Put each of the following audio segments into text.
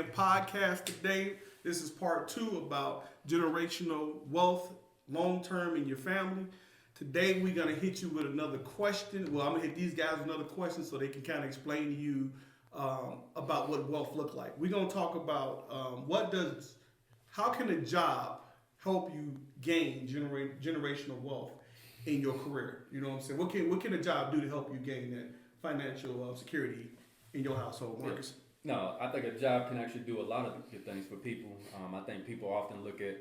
Again podcast today. This is part 2 about generational wealth, long term in your family. Today we're gonna hit you with another question. Well, I'm gonna hit these guys with another question so they can kind of explain to you about what wealth look like. We're gonna talk about how can a job help you gain generational wealth in your career? You know what I'm saying? What can a job do to help you gain that financial security in your household, Marcus? No, I think a job can actually do a lot of good things for people. I think people often look at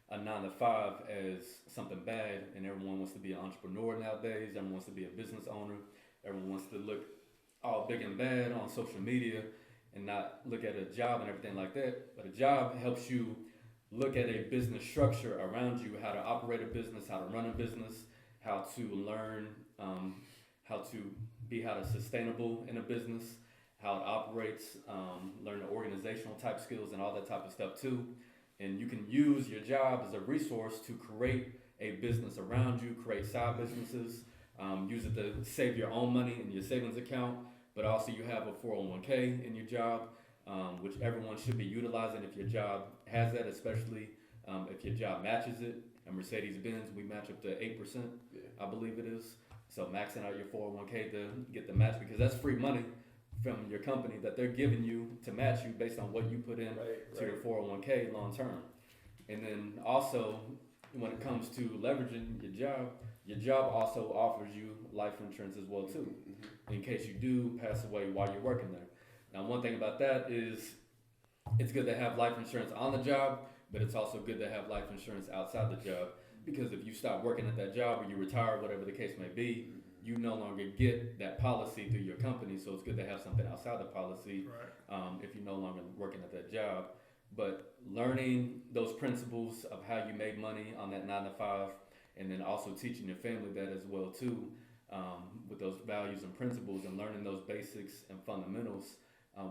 a 9 to 5 as something bad, and everyone wants to be an entrepreneur nowadays. Everyone wants to be a business owner. Everyone wants to look all big and bad on social media and not look at a job and everything like that. But a job helps you look at a business structure around you, how to operate a business, how to run a business, how to learn, how to sustainable in a business, how it operates, learn the organizational type skills and all that type of stuff too. And you can use your job as a resource to create a business around you, create side businesses, use it to save your own money in your savings account, but also you have a 401k in your job, which everyone should be utilizing if your job has that, especially if your job matches it. And Mercedes-Benz, we match up to 8%, I believe it is. So maxing out your 401k to get the match, because that's free money from your company that they're giving you to match you based on what you put in to your 401k long term. And then also, when it comes to leveraging your job also offers you life insurance as well too, in case you do pass away while you're working there. Now, one thing about that is it's good to have life insurance on the job, but it's also good to have life insurance outside the job, because if you stop working at that job or you retire, whatever the case may be, you no longer get that policy through your company. So it's good to have something outside the policy, if you're no longer working at that job. But learning those principles of how you make money on that 9 to 5, and then also teaching your family that as well too, with those values and principles, and learning those basics and fundamentals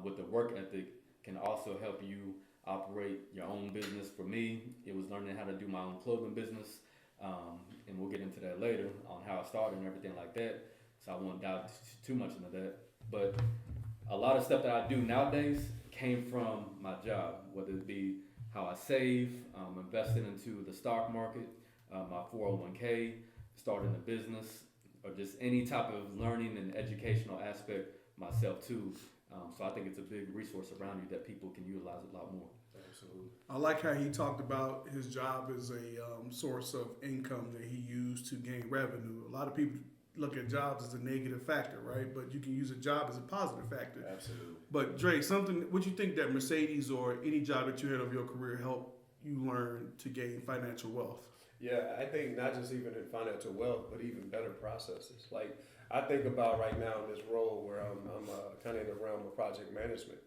with the work ethic can also help you operate your own business. For me, it was learning how to do my own clothing business, and we'll get into that later on how I started and everything like that, so I won't dive too much into that. But a lot of stuff that I do nowadays came from my job, whether it be how I save, investing into the stock market, my 401k, starting a business, or just any type of learning and educational aspect myself too. So I think it's a big resource around you that people can utilize a lot more. Absolutely. I like how he talked about his job as a source of income that he used to gain revenue. A lot of people look at jobs as a negative factor, right? But you can use a job as a positive factor. Absolutely. But Dre, what you think that Mercedes or any job that you had of your career helped you learn to gain financial wealth? Yeah, I think not just even in financial wealth, but even better processes. Like, I think about right now in this role where I'm kind of in the realm of project management.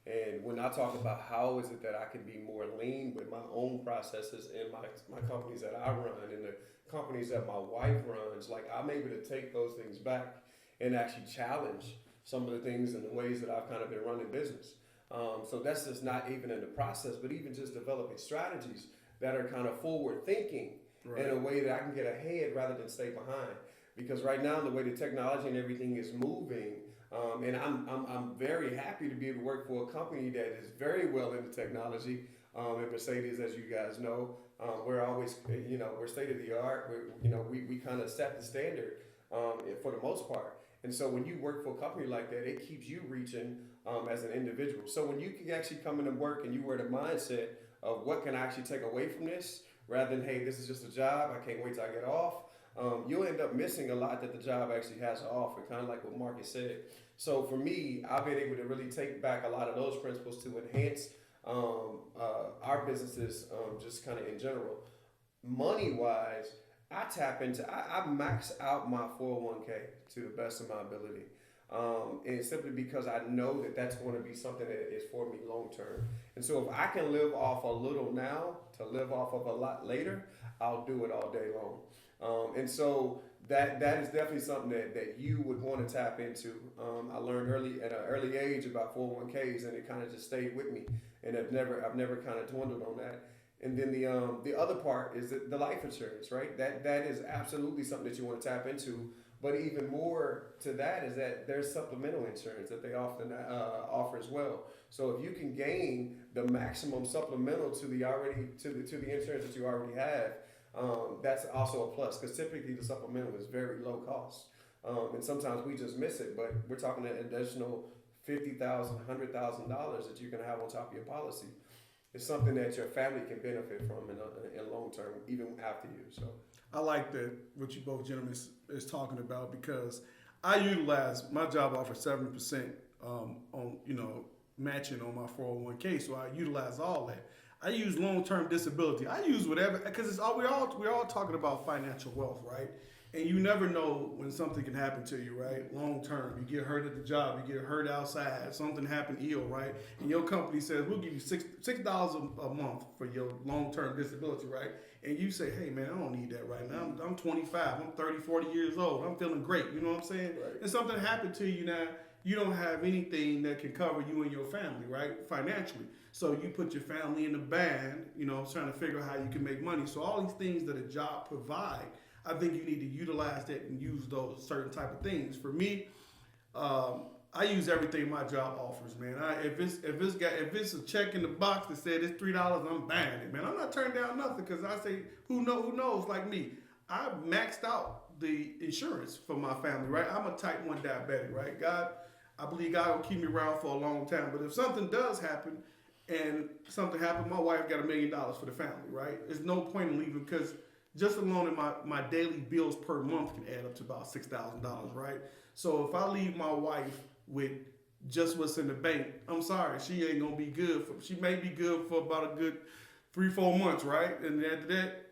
And when I talk about how is it that I can be more lean with my own processes in my companies that I run and the companies that my wife runs, like, I'm able to take those things back and actually challenge some of the things and the ways that I've kind of been running business. So that's just not even in the process, but even just developing strategies that are kind of forward thinking in a way that I can get ahead rather than stay behind. Because right now, the way the technology and everything is moving, and I'm very happy to be able to work for a company that is very well into technology. At Mercedes, as you guys know, we're always, we're state of the art. We kind of set the standard for the most part. And so when you work for a company like that, it keeps you reaching as an individual. So when you can actually come into work and you wear the mindset of what can I actually take away from this, rather than, hey, this is just a job, I can't wait till I get off, you'll end up missing a lot that the job actually has to offer, kind of like what Marcus said. So for me, I've been able to really take back a lot of those principles to enhance our businesses, just kind of in general. Money-wise, I max out my 401k to the best of my ability. And simply because I know that that's going to be something that is for me long term. And so if I can live off a little now to live off of a lot later, I'll do it all day long. And so that is definitely something that you would want to tap into. I learned at an early age about 401ks, and it kind of just stayed with me, and I've never kind of dwindled on that. And then the other part is the life insurance, right? That is absolutely something that you want to tap into. But even more to that is that there's supplemental insurance that they often offer as well. So if you can gain the maximum supplemental to the insurance that you already have, that's also a plus, because typically the supplemental is very low cost, and sometimes we just miss it. But we're talking an additional $50,000, $100,000 that you can have on top of your policy. It's something that your family can benefit from in long term, even after you. So I like that what you both gentlemen is talking about, because I utilize my job offers 7% on matching on my 401k, so I utilize all that. I use long-term disability. I use whatever, because it's all we're all talking about financial wealth, right? And you never know when something can happen to you, right? Long term, you get hurt at the job, you get hurt outside, something happened ill, right? And your company says we'll give you $6 a month for your long-term disability, right? And you say, hey man, I don't need that right now. I'm 25, I'm 30, 40 years old, I'm feeling great, you know what I'm saying? Right. And something happened to you now, you don't have anything that can cover you and your family, right? Financially. So you put your family in the band, trying to figure out how you can make money. So all these things that a job provide, I think you need to utilize that and use those certain type of things. For me, I use everything my job offers, man. If it's a check in the box that said it's $3, I'm buying it, man. I'm not turning down nothing, because I say who knows like me. I maxed out the insurance for my family, right? I'm a type 1 diabetic, right? I believe God will keep me around for a long time. But if something does happen, my wife got $1 million for the family, right? There's no point in leaving, because just alone in my daily bills per month can add up to about $6,000, right? So if I leave my wife with just what's in the bank, I'm sorry, she ain't gonna be good. She may be good for about a good 3-4 months, right? And after that,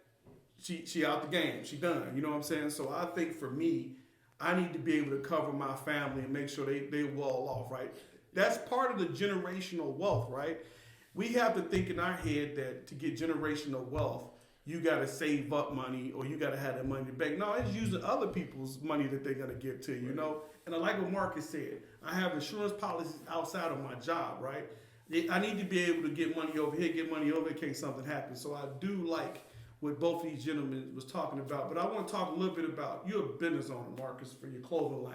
she out the game. She done. You know what I'm saying? So I think for me, I need to be able to cover my family and make sure they wall off, right? That's part of the generational wealth, right? We have to think in our head that to get generational wealth, you got to save up money, or you got to have that money in the bank. No, it's using other people's money that they're going to give to you, you know? And I like what Marcus said. I have insurance policies outside of my job, right? I need to be able to get money over here, get money over in case something happens. So I do like what both of these gentlemen was talking about. But I want to talk a little bit about, you're a business owner, Marcus, for your clothing line.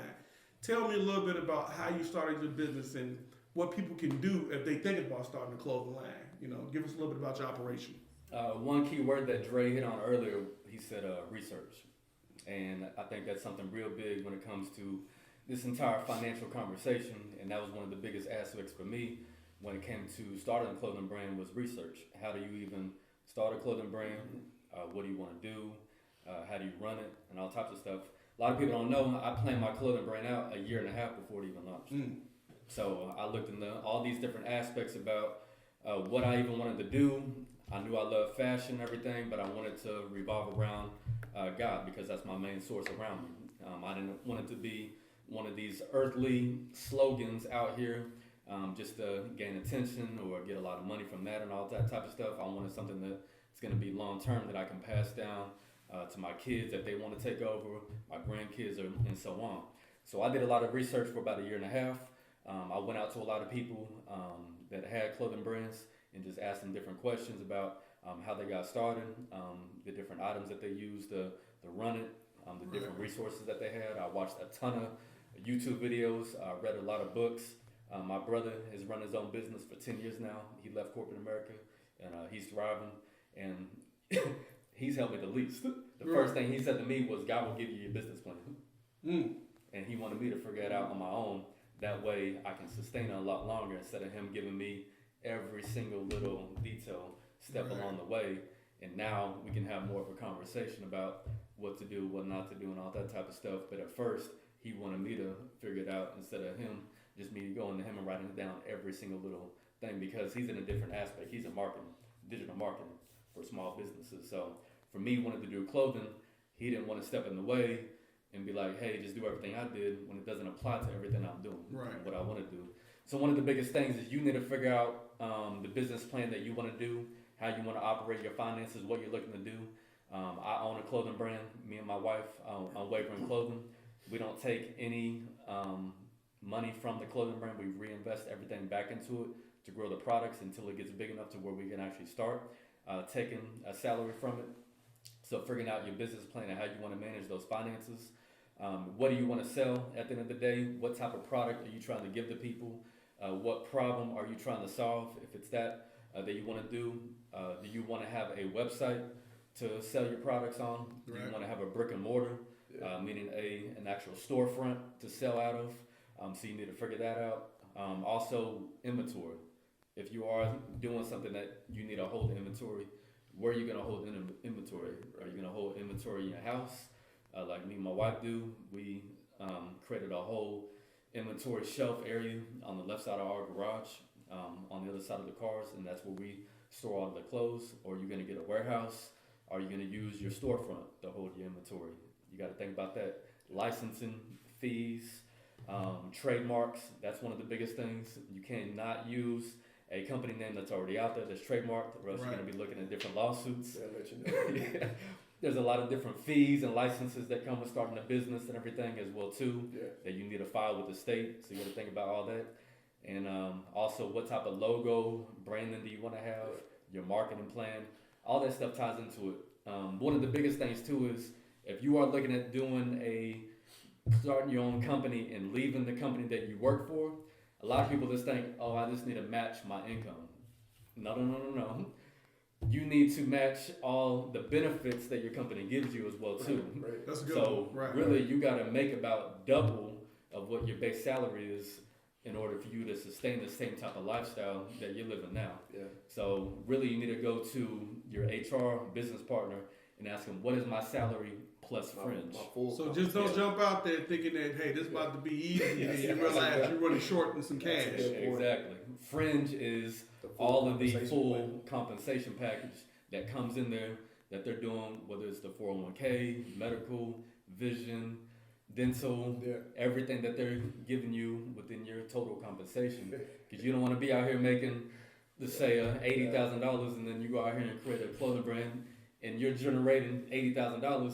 Tell me a little bit about how you started your business and what people can do if they think about starting a clothing line. Give us a little bit about your operation. One key word that Dre hit on earlier, he said research. And I think that's something real big when it comes to this entire financial conversation. And that was one of the biggest aspects for me when it came to starting a clothing brand, was research. How do you even start a clothing brand? What do you want to do? How do you run it? And all types of stuff. A lot of people don't know, I planned my clothing brand out 1.5 years before it even launched. So I looked into all these different aspects about what I even wanted to do. I knew I loved fashion and everything, but I wanted to revolve around God, because that's my main source around me. I didn't want it to be one of these earthly slogans out here just to gain attention or get a lot of money from that and all that type of stuff. I wanted something that's going to be long term, that I can pass down to my kids if they want to take over, my grandkids, and so on. So I did a lot of research for about 1.5 years. I went out to a lot of people that had clothing brands and just asked them different questions about how they got started, the different items that they used to run it, the different resources that they had. I watched a ton of YouTube videos. I read a lot of books. My brother has run his own business for 10 years now. He left corporate America, and he's thriving, and he's helped me the least. The first thing he said to me was, God will give you your business plan. And he wanted me to figure it out on my own. That way I can sustain it a lot longer, instead of him giving me every single little detail step along the way. And now we can have more of a conversation about what to do, what not to do, and all that type of stuff. But at first, he wanted me to figure it out, instead of just me going to him and writing down every single little thing, because he's in a different aspect. He's in marketing, digital marketing for small businesses. So for me, wanting to do clothing, he didn't want to step in the way and be like, hey, just do everything I did, when it doesn't apply to everything I'm doing, what I want to do. So one of the biggest things is you need to figure out the business plan that you want to do, how you want to operate your finances, what you're looking to do. I own a clothing brand, me and my wife, Unwavering Clothing. We don't take any money from the clothing brand. We reinvest everything back into it to grow the products until it gets big enough to where we can actually start taking a salary from it. So figuring out your business plan and how you want to manage those finances. What do you want to sell at the end of the day? What type of product are you trying to give to people? What problem are you trying to solve? If it's that you want to do you want to have a website to sell your products on? Do you Right. want to have a brick and mortar, meaning an actual storefront to sell out of? So you need to figure that out. Also, inventory. If you are doing something that you need to hold inventory, where are you going to hold inventory? Are you going to hold inventory in your house? Like me and my wife do. We created a whole inventory shelf area on the left side of our garage, on the other side of the cars, and that's where we store all of the clothes. Or you're going to get a warehouse. Are you going to use your storefront to hold your inventory? You got to think about that. Licensing fees, trademarks. That's one of the biggest things. You cannot use a company name that's already out there that's trademarked, or else you're going to be looking at different lawsuits. I'll let you know. Yeah. There's a lot of different fees and licenses that come with starting a business and everything as well too, that you need to file with the state. So you got to think about all that. And also, what type of logo, branding do you want to have? Your marketing plan, all that stuff ties into it. One of the biggest things too is if you are looking at starting your own company and leaving the company that you work for, a lot of people just think, oh, I just need to match my income. No. You need to match all the benefits that your company gives you as well too. Right. That's a good So one. Right. really, you got to make about double of what your base salary is in order for you to sustain the same type of lifestyle that you're living now. Yeah. So really, you need to go to your HR business partner and ask them, what is my salary plus fringe? So just don't jump out there thinking that, hey, this is about to be easy, and you realize you're running short in some cash. Exactly. Fringe is all of the full compensation package that comes in there that they're doing, whether it's the 401k, medical, vision, dental, everything that they're giving you within your total compensation. Because you don't want to be out here making, let's say, $80,000, and then you go out here and create a clothing brand, and you're generating $80,000,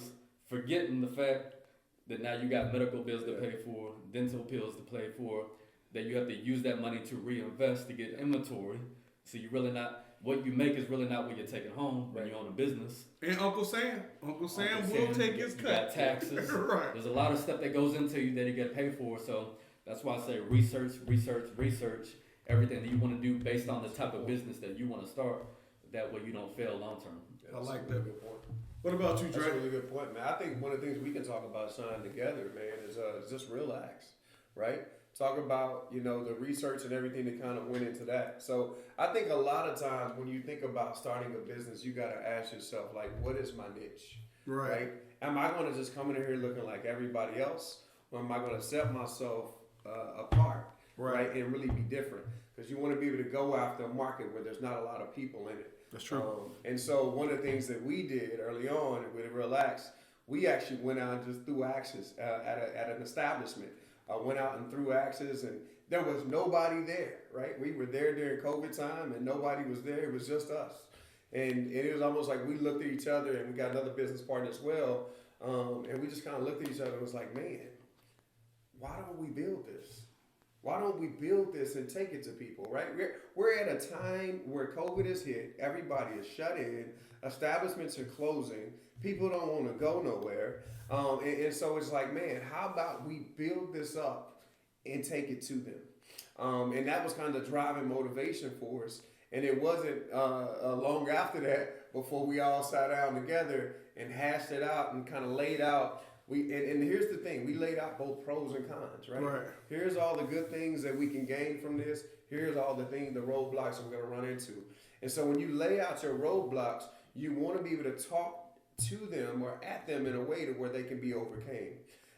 forgetting the fact that now you got medical bills to pay for, dental pills to pay for, that you have to use that money to reinvest to get inventory. So you really not, what you make is really not what you're taking home when you own a business. And Uncle Sam will take his cut. You got taxes. Right. There's a lot of stuff that goes into you that you get paid for. So that's why I say research everything that you want to do based on the type of business that you want to start. That way you don't fail long term. I like That's a that. good point. What about you, That's Dre? a really good point, man. I think one of the things we can talk about, Sean, together, man, is just relax, right? Talk about, the research and everything that kind of went into that. So I think a lot of times when you think about starting a business, you got to ask yourself, like, what is my niche, right? Am I going to just come in here looking like everybody else, or am I going to set myself apart, right, and really be different? Because you want to be able to go after a market where there's not a lot of people in it. That's true. And so one of the things that we did early on with Relax, we actually went out and just threw axes at an establishment. Went out and threw axes, and there was nobody there, right? We were there during COVID time, and nobody was there. It was just us. And it was almost like we looked at each other, and we got another business partner as well, and we just kind of looked at each other and was like, man, why don't we build this? Why don't we build this and take it to people, right? We're at a time where COVID is hit. Everybody is shut in. Establishments are closing. People don't want to go nowhere. And so it's like, man, how about we build this up and take it to them? And that was kind of the driving motivation for us. And it wasn't long after that before we all sat down together and hashed it out and kind of laid out. And here's the thing, we laid out both pros and cons, right? Here's all the good things that we can gain from this. Here's all the roadblocks that we're going to run into. And so when you lay out your roadblocks, you want to be able to talk to them or at them in a way to where they can be overcame.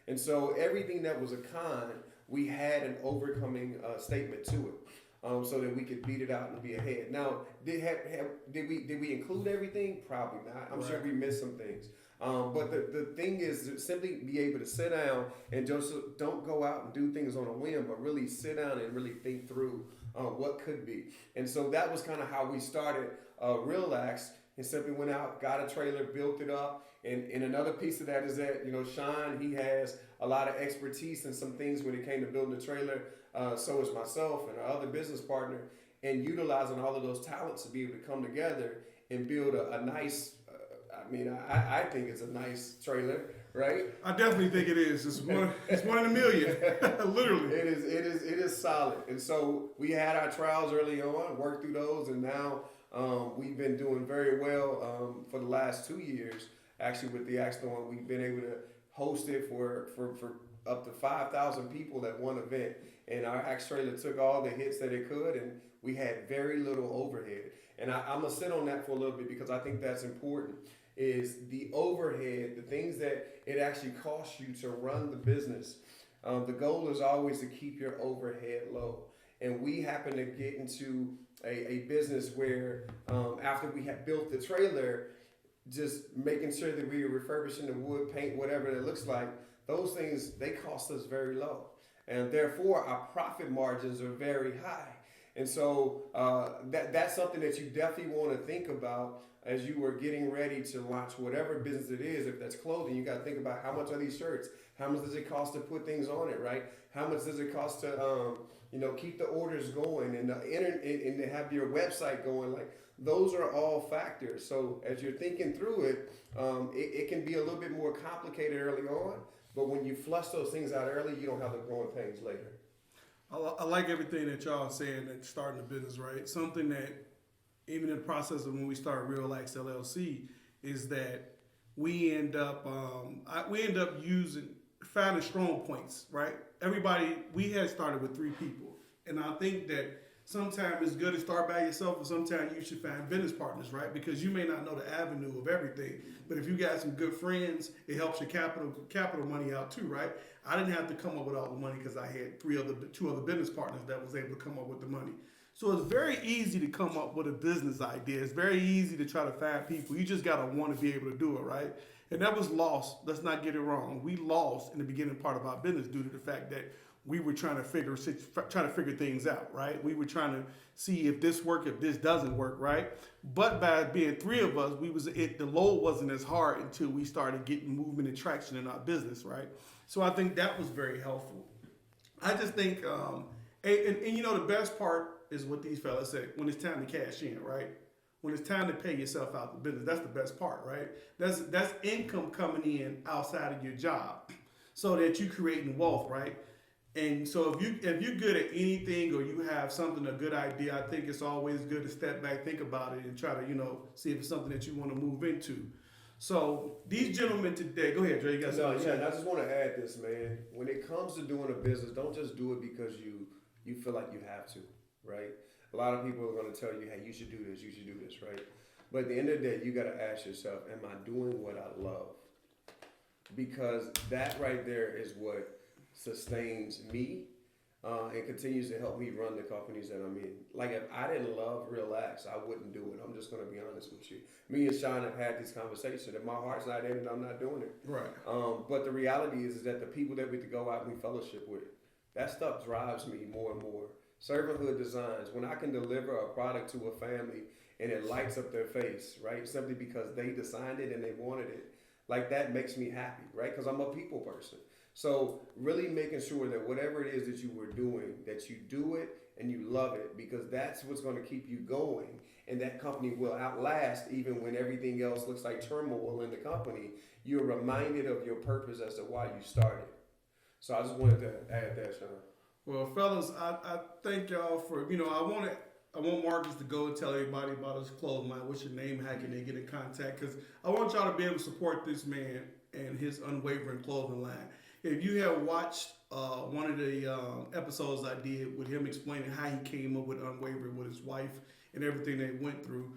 And so everything that was a con, we had an overcoming statement to it, so that we could beat it out and be ahead. Now, did we include everything? Probably not. I'm sure we missed some things. But the thing is to simply be able to sit down and just don't go out and do things on a whim, but really sit down and really think through what could be. And so that was kind of how we started Relax, and simply went out, got a trailer, built it up. And another piece of that is that, Sean, he has a lot of expertise in some things when it came to building a trailer. So is myself and our other business partner, and utilizing all of those talents to be able to come together and build a nice I mean, I think it's a nice trailer, right? I definitely think it is. It's one in a million, literally. It is solid. And so we had our trials early on, worked through those, and now we've been doing very well for the last 2 years. Actually, with the Axton, we've been able to host it for up to 5,000 people at one event. And our Axe trailer took all the hits that it could, and we had very little overhead. And I'm gonna sit on that for a little bit because I think that's important. Is the overhead, the things that it actually costs you to run the business. The goal is always to keep your overhead low. And we happen to get into a business where after we had built the trailer, just making sure that we are refurbishing the wood, paint, whatever it looks like, those things, they cost us very low. And therefore, our profit margins are very high. And so that's something that you definitely want to think about as you were getting ready to launch whatever business it is. If that's clothing, you got to think about how much are these shirts? How much does it cost to put things on it, right? How much does it cost to keep the orders going and and to have your website going? Like those are all factors. So as you're thinking through it, it can be a little bit more complicated early on. But when you flush those things out early, you don't have the growing pains later. I like everything that y'all are saying at starting a business, right? Something that even in the process of when we started Real Axe LLC is that we end up finding strong points, right? We had started with 3 people, and I think that sometimes it's good to start by yourself, and sometimes you should find business partners, right? Because you may not know the avenue of everything, but if you got some good friends, it helps your capital money out too, right? I didn't have to come up with all the money because I had 2 other business partners that was able to come up with the money. So it's very easy to come up with a business idea. It's very easy to try to find people. You just gotta want to be able to do it, right? And that was lost. Let's not get it wrong. We lost in the beginning part of our business due to the fact that we were trying to figure things out, right? We were trying to see if this worked, if this doesn't work, right? But by being 3 of us, the load wasn't as hard until we started getting movement and traction in our business, right? So I think that was very helpful. I just think, the best part is what these fellas say, when it's time to cash in, right? When it's time to pay yourself out the business, that's the best part, right? That's income coming in outside of your job so that you creating wealth, right? And so if you're good at anything or you have a good idea, I think it's always good to step back, think about it, and try to, see if it's something that you want to move into. So these gentlemen today, go ahead, Dre. You got something to say? I just want to add this, man. When it comes to doing a business, don't just do it because you feel like you have to, right? A lot of people are going to tell you, hey, you should do this, right? But at the end of the day, you got to ask yourself, am I doing what I love? Because that right there is what sustains me and continues to help me run the companies that I'm in. Like if I didn't love Real Axe, I wouldn't do it. I'm just going to be honest with you. Me and Sean have had this conversation. If my heart's not in it, I'm not doing it. Right. But the reality is that the people that we to go out and we fellowship with, that stuff drives me more and more. Servanthood Designs, when I can deliver a product to a family and it lights up their face, right? Simply because they designed it and they wanted it. Like that makes me happy, right? Because I'm a people person. So really making sure that whatever it is that you were doing, that you do it and you love it, because that's what's going to keep you going. And that company will outlast even when everything else looks like turmoil in the company. You're reminded of your purpose as to why you started. So I just wanted to add that, Sean. Well, fellas, I thank y'all for, I want Marcus to go and tell everybody about his clothing line. What's your name? How can they get in contact? Because I want y'all to be able to support this man and his unwavering clothing line. If you have watched one of the episodes I did with him explaining how he came up with Unwavering with his wife and everything they went through,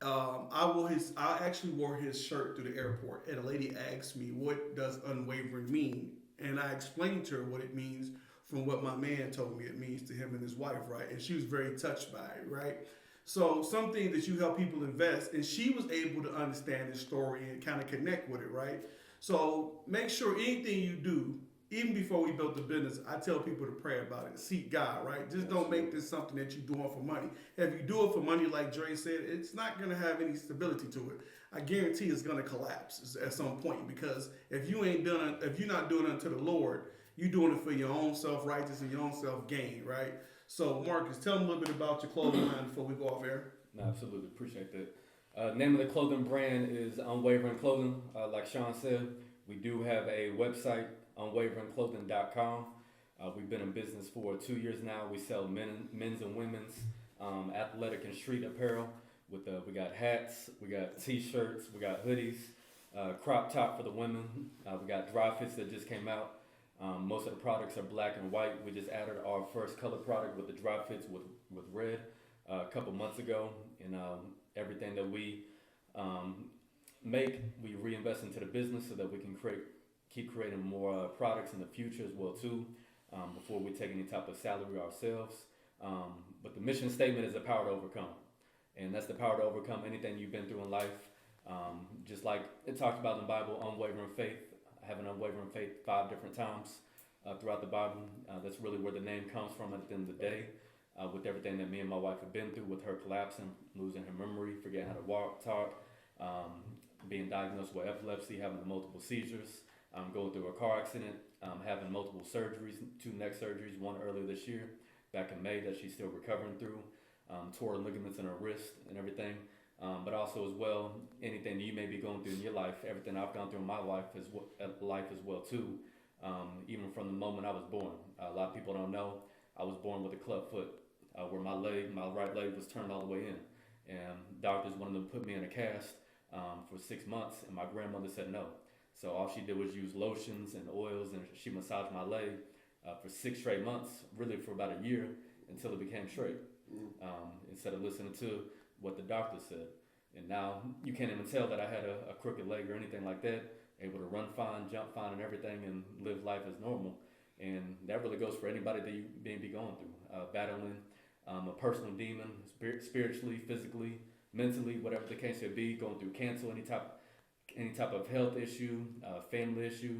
I actually wore his shirt to the airport, and a lady asked me, what does Unwavering mean? And I explained to her what it means from what my man told me it means to him and his wife, right? And she was very touched by it, right? So something that you help people invest, and she was able to understand his story and kind of connect with it, right? So make sure anything you do, even before we built the business, I tell people to pray about it, seek God, right? Just don't make this something that you're doing for money. If you do it for money, like Dre said, it's not going to have any stability to it. I guarantee it's going to collapse at some point, because if you're not doing it unto the Lord, you're doing it for your own self-righteous and your own self-gain, right? So Marcus, tell them a little bit about your clothing line before we go off air. No, absolutely, appreciate that. Name of the clothing brand is Unwavering Clothing. Like Sean said, we do have a website, unwaveringclothing.com. We've been in business for 2 years now. We sell men's and women's athletic and street apparel. We got hats, we got t-shirts, we got hoodies, crop top for the women. We got dry fits that just came out. Most of the products are black and white. We just added our first color product with the dry fits with red a couple months ago. And everything that we make, we reinvest into the business so that we can keep creating more products in the future as well too. Before we take any type of salary ourselves. But the mission statement is the power to overcome. And that's the power to overcome anything you've been through in life. Just like it talks about in the Bible, unwavering faith, having unwavering faith 5 different times throughout the Bible. That's really where the name comes from at the end of the day. With everything that me and my wife have been through, with her collapsing, losing her memory, forgetting how to walk, talk, being diagnosed with epilepsy, having multiple seizures, going through a car accident, having multiple surgeries, 2 neck surgeries, one earlier this year, back in May, that she's still recovering through, tore ligaments in her wrist and everything. But also as well, anything that you may be going through in your life, everything I've gone through in my life as well too, even from the moment I was born. A lot of people don't know, I was born with a club foot, where my right leg was turned all the way in. And doctors wanted to put me in a cast for 6 months, and my grandmother said no. So all she did was use lotions and oils, and she massaged my leg for 6 straight months, really for about a year, until it became straight. Instead of listening to what the doctor said. And now you can't even tell that I had a crooked leg or anything like that. Able to run fine, jump fine, and everything, and live life as normal. And that really goes for anybody that you may be going through, battling a personal demon, spiritually, physically, mentally, whatever the case may be, going through cancer, any type of health issue, family issue.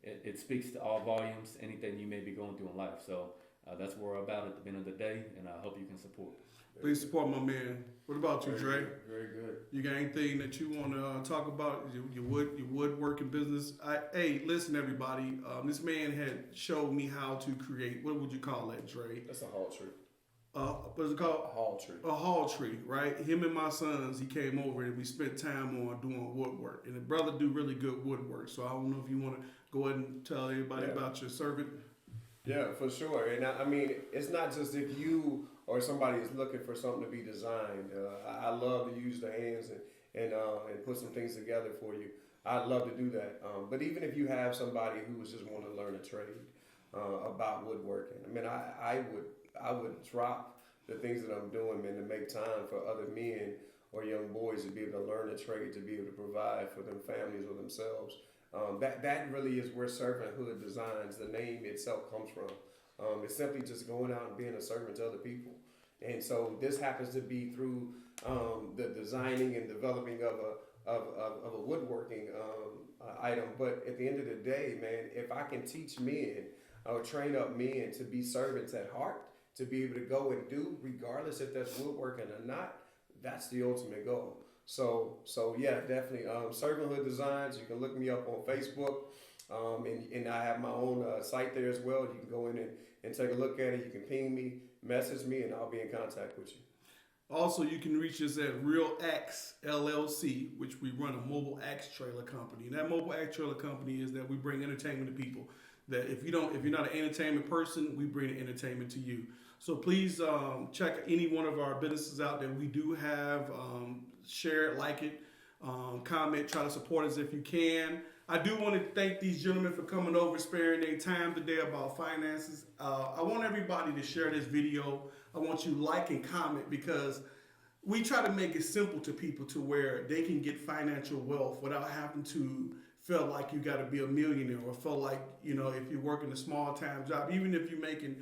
It speaks to all volumes, anything you may be going through in life. So that's where we're about at the end of the day, and I hope you can support. Please support my man. What about you, Dre? Very good. You got anything that you want to talk about? Your woodworking business? Hey, listen, everybody. This man had showed me how to create. What would you call that, Dre? That's a hall tree. What is it called? A hall tree. A hall tree, right? Him and my sons, he came over and we spent time on doing woodwork. And the brother do really good woodwork. So I don't know if you want to go ahead and tell everybody about your servant. Yeah, for sure. And I mean, it's not just if you or somebody is looking for something to be designed. I love to use the hands and put some things together for you. I'd love to do that. But even if you have somebody who just want to learn a trade about woodworking, I mean, I would drop the things that I'm doing, man, to make time for other men or young boys to be able to learn a trade, to be able to provide for them families or themselves. That really is where Servanthood Designs, the name itself, comes from. It's simply just going out and being a servant to other people. And so this happens to be through the designing and developing of a woodworking item. But at the end of the day, man, if I can teach men or train up men to be servants at heart, to be able to go and do, regardless if that's woodworking or not, that's the ultimate goal. So yeah, definitely. Servanthood Designs, you can look me up on Facebook. And I have my own site there as well. You can go in and take a look at it. You can ping me, message me, and I'll be in contact with you. Also, you can reach us at Real Axe LLC, which we run a mobile axe trailer company. And that mobile axe trailer company is that we bring entertainment to people. That if you're not an entertainment person, we bring entertainment to you. So please check any one of our businesses out that we do have. Share it, like it, comment, try to support us if you can. I do want to thank these gentlemen for coming over, sparing their time today about finances. I want everybody to share this video. I want you to like and comment, because we try to make it simple to people to where they can get financial wealth without having to feel like you got to be a millionaire, or feel like, if you're working a small time job, even if you're making,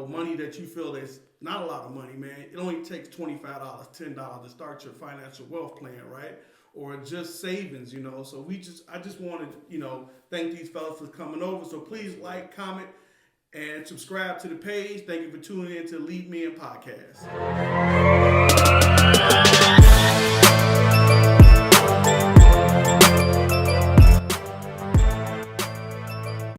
money that you feel that's not a lot of money, man. It only takes $25, $10 to start your financial wealth plan, right? Or just savings, So I just wanted, thank these fellas for coming over. So please like, comment, and subscribe to the page. Thank you for tuning in to Lead Men Podcast.